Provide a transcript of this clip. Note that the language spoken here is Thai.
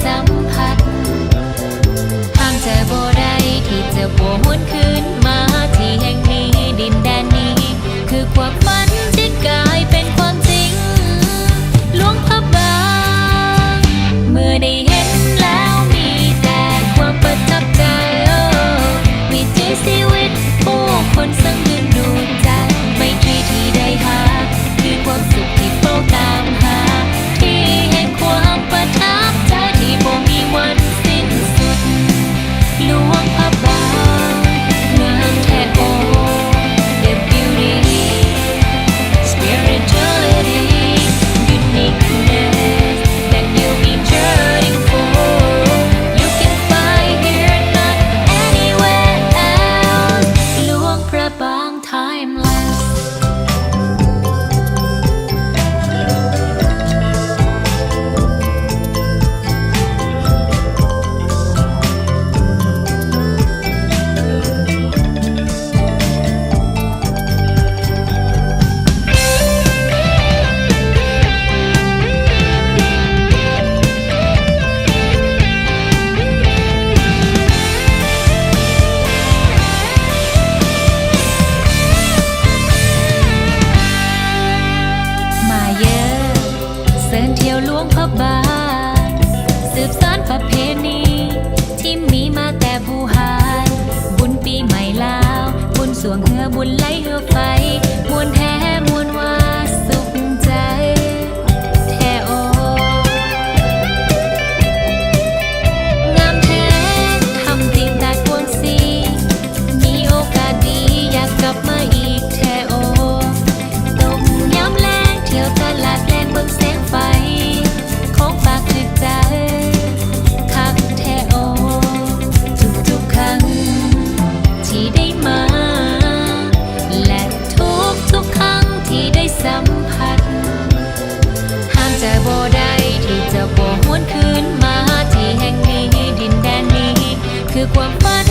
สัมผัสห้ามจะบ่ได้ที่จะบ่หวนคืนมาที่แห่งนี้ดินแดนนี้คือความฝันที่กลายเป็นความจริงหลวงพระบางเมื่อได้เห็นแล้วมีแต่ความประทับใจวิถีชีวิตผู้คนซึ่งดึงดูดใจไม่ตรีที่ได้หาคือความสุขที่เฝ้าตามหาที่แห่งความประทับใจที่บ่มีวันสิ้นสุดหลวงพระบางเมืองแท้โอ The beauty spirituality uniqueness that you'll be yearning for you can find here not anywhere else หลวงพระบาง timelessมาเยอะเสิร์นเที่ยวหลวงพระบางสืบสานประเพณีที่มีมาแต่บูหารบุญปีใหม่ลาวบุญสวงเหือบุญไหลเหือไฟมวนแท้มวนว่าสุขใจแท้โองามแท้คำติตาดวงสีมีโอกาสดีอยากกลับมาอีกแท้โอตกย้ำแรงเที่ยวตลาดแรงเบิ่งแสงไฟของฝากถึกใจคักแท้โอทุกครั้งที่ได้มาและทุกครั้งที่ได้สัมผัสห้ามจะบ่ได้ที่จะบ่หวนคืนมาที่แห่งนี้ดินแดนนี้คือความฝัน